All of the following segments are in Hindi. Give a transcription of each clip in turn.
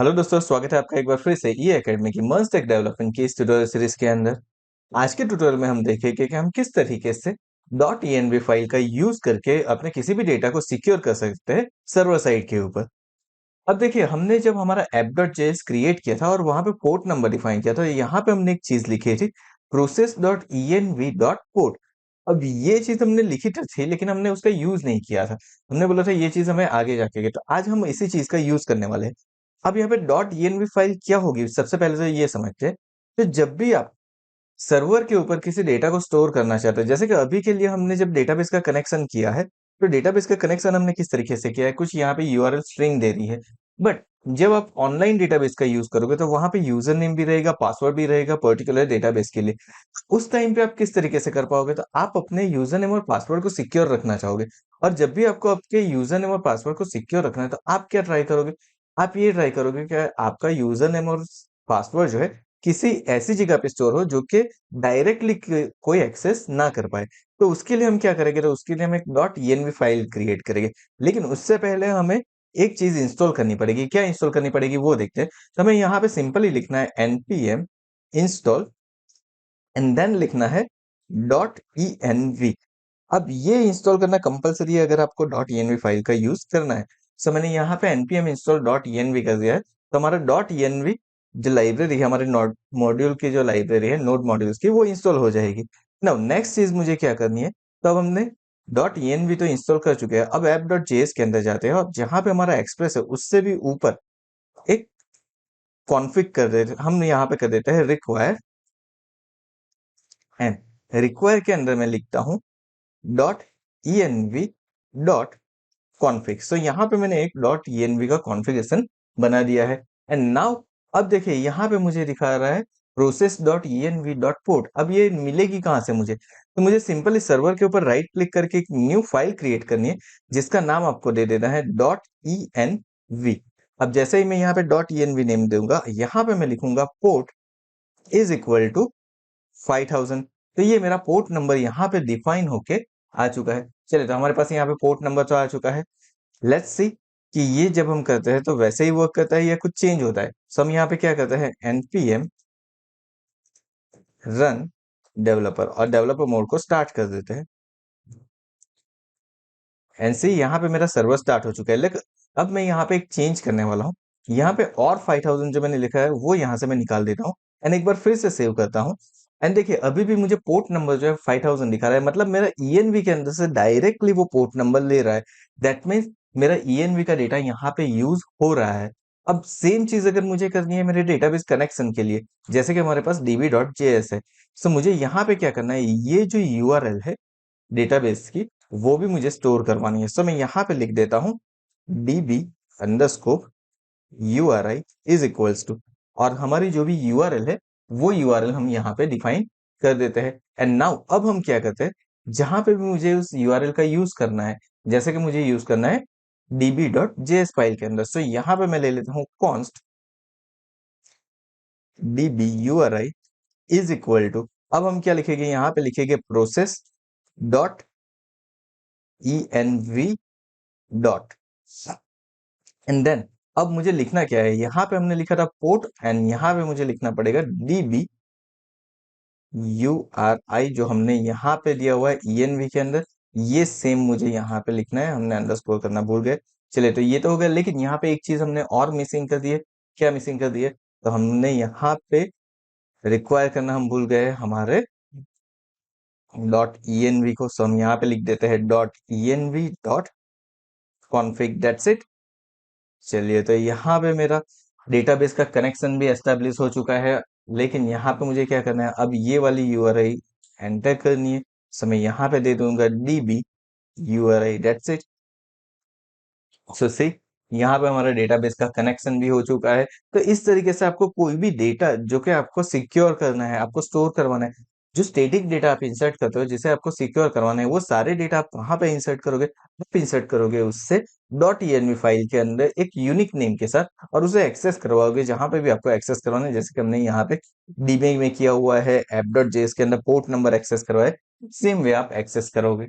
हेलो दोस्तों, स्वागत है आपका एक बार फिर से ई एकेडमी की मस्त टेक डेवलपमेंट की इस ट्यूटोरियल सीरीज के अंदर। आज के ट्यूटोरियल में हम देखेंगे कि हम किस तरीके से .env फाइल का यूज करके अपने किसी भी डेटा को सिक्योर कर सकते हैं सर्वर साइड के ऊपर। अब देखिए, हमने जब हमारा app.js क्रिएट किया था और वहां पे पोर्ट नंबर डिफाइन किया था, यहाँ पे हमने एक चीज लिखी थी process.env.port। अब ये चीज हमने लिखी तो थी, लेकिन हमने उसका यूज नहीं किया था। हमने बोला था ये चीज हमें आगे जाके, तो आज हम इसी चीज का यूज करने वाले हैं। अब यहाँ पे .env फाइल क्या होगी, सबसे पहले तो ये समझते हैं। तो जब भी आप सर्वर के ऊपर किसी डेटा को स्टोर करना चाहते हो, जैसे कि अभी के लिए हमने जब डेटाबेस का कनेक्शन किया है, तो डेटाबेस का कनेक्शन हमने किस तरीके से किया है, कुछ यहाँ पे यूआरएल स्ट्रिंग दे दी है। बट जब आप ऑनलाइन डेटाबेस का यूज करोगे तो वहां पे यूजर नेम भी रहेगा, पासवर्ड भी रहेगा पर्टिकुलर डेटाबेस के लिए। उस टाइम पे आप किस तरीके से कर पाओगे, तो आप अपने यूजर नेम और पासवर्ड को सिक्योर रखना चाहोगे। और जब भी आपको आपके यूजर नेम और पासवर्ड को सिक्योर रखना है, तो आप क्या ट्राई करोगे, आप ये ट्राई करोगे कि आपका यूजर नेम और पासवर्ड जो है किसी ऐसी जगह पे स्टोर हो जो कि डायरेक्टली कोई एक्सेस ना कर पाए। तो उसके लिए हम क्या करेंगे, तो उसके लिए हम एक .env फाइल क्रिएट करेंगे। लेकिन उससे पहले हमें एक चीज इंस्टॉल करनी पड़ेगी। क्या इंस्टॉल करनी पड़ेगी वो देखते हैं। तो हमें यहाँ पे सिंपली लिखना है npm install एंड देन लिखना है .env। अब ये इंस्टॉल करना कंपलसरी है अगर आपको .env फाइल का यूज करना है। सो मैंने यहाँ पे npm install .env कर दिया है। तो हमारा .env जो लाइब्रेरी है, हमारे नोड मॉड्यूल की जो लाइब्रेरी है नोड मॉड्यूल्स की, वो इंस्टॉल हो जाएगी। नाउ नेक्स्ट चीज मुझे क्या करनी है, तो अब हमने .env तो इंस्टॉल कर चुके हैं। अब app.js के अंदर जाते हैं और जहां पे हमारा एक्सप्रेस है उससे भी ऊपर एक कॉन्फ़िग कर देते, हम यहाँ पे कर देते हैं रिक्वायर। एंड रिक्वायर के अंदर मैं लिखता हूँ .env डॉट कॉन्फ़िग। सो यहाँ पे मैंने एक .env का कॉन्फ़िगरेशन बना दिया है। एंड नाउ अब देखिए, यहाँ पे मुझे दिखा रहा है process.env.port। अब ये मिलेगी कहाँ से मुझे, तो मुझे सिंपली सर्वर के ऊपर राइट क्लिक करके एक न्यू फाइल क्रिएट करनी है, जिसका नाम आपको दे देना है .env। अब जैसे ही मैं यहाँ पे .env नेम दूंगा, यहाँ पे मैं लिखूंगा पोर्ट इज इक्वल टू 5000। तो ये मेरा पोर्ट नंबर यहाँ पे डिफाइन होके आ चुका है। चलिए, तो हमारे पास यहाँ पे पोर्ट नंबर तो आ चुका है। लेट्स सी कि ये जब हम करते हैं तो वैसे ही वर्क करता है या कुछ चेंज होता है। सो हम यहाँ पे क्या करते हैं, npm रन डेवलपर और डेवलपर मोड को स्टार्ट कर देते हैं। एंड सी यहाँ पे मेरा सर्वर स्टार्ट हो चुका है। लेकिन अब मैं यहाँ पे एक चेंज करने वाला हूँ। यहाँ पे और 5000 जो मैंने लिखा है वो यहाँ से मैं निकाल देता हूँ। एंड एक बार फिर से सेव करता हूँ। एंड देखिए, अभी भी मुझे पोर्ट नंबर जो है 5000 दिखा रहा है, मतलब मेरा ईएनवी के अंदर से डायरेक्टली वो पोर्ट नंबर ले रहा है। दैट मीन्स मेरा ईएनवी का डेटा यहाँ पे यूज हो रहा है। अब सेम चीज अगर मुझे करनी है मेरे डेटाबेस कनेक्शन के लिए, जैसे कि हमारे पास db.js है, सो मुझे यहाँ पे क्या करना है, ये जो यूआरएल है डेटाबेस की, वो भी मुझे स्टोर करवानी है। सो मैं यहाँ पे लिख देता हूँ db underscore URI is equals to, और हमारी जो भी यूआरएल है वो यूआरएल हम यहाँ पे डिफाइन कर देते हैं। एंड नाउ अब हम क्या करते हैं, जहां पे भी मुझे उस यूआरएल का यूज करना है, जैसे कि मुझे यूज करना है db.js फाइल के अंदर, सो यहाँ पे मैं ले लेता हूँ const db URI is equal to, अब हम क्या लिखेंगे, यहाँ पे लिखेंगे process dot env dot, and then अब मुझे लिखना क्या है, यहाँ पे हमने लिखा था पोर्ट, एंड यहाँ पे मुझे लिखना पड़ेगा db URI जो हमने यहाँ पे दिया हुआ है env के अंदर, ये सेम मुझे यहाँ पे लिखना है। हमने अंडरस्कोर करना भूल गए। चलिए, तो ये तो हो गया, लेकिन यहाँ पे एक चीज हमने और मिसिंग कर दी है। क्या मिसिंग कर दी है, तो हमने यहाँ पे रिक्वायर करना हम भूल गए हमारे .env को। सो हम यहाँ पे लिख देते हैं .env dot config, that's it. चलिए, तो यहाँ पे मेरा डेटाबेस का कनेक्शन भी एस्टेब्लिश हो चुका है। लेकिन यहाँ पे मुझे क्या करना है, अब ये वाली यूआरआई एंटर करनी है। सो मैं यहाँ पे दे दूंगा db URI, दैट्स इट। सो सी, यहाँ पे हमारा डेटाबेस का कनेक्शन भी हो चुका है। तो इस तरीके से आपको कोई भी डेटा जो कि आपको सिक्योर करना है, आपको स्टोर करवाना है, जो स्टैटिक डेटा आप इंसर्ट करते हो जिसे आपको सिक्योर करवाना है, वो सारे डेटा आप कहाँ पे इंसर्ट करोगे, आप इंसर्ट करोगे उससे .env फाइल के अंदर एक यूनिक नेम के साथ, और उसे एक्सेस करवाओगे जहां पे भी आपको एक्सेस करवाना है। जैसे कि हमने यहाँ पे डीबी में किया हुआ है, app.js के अंदर पोर्ट नंबर एक्सेस करवाए, सेम वे आप एक्सेस करोगे।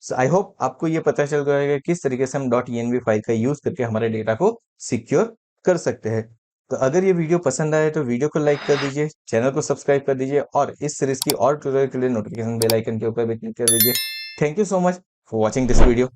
सो आई होप आपको ये पता चल गया है कि किस तरीके से हम .env फाइल का यूज करके हमारे डेटा को सिक्योर कर सकते हैं। तो अगर ये वीडियो पसंद आए तो वीडियो को लाइक कर दीजिए, चैनल को सब्सक्राइब कर दीजिए और इस सीरीज की और ट्यूटोरियल के लिए नोटिफिकेशन बेल आइकन के ऊपर भी क्लिक कर दीजिए। Thank you so much for watching this video.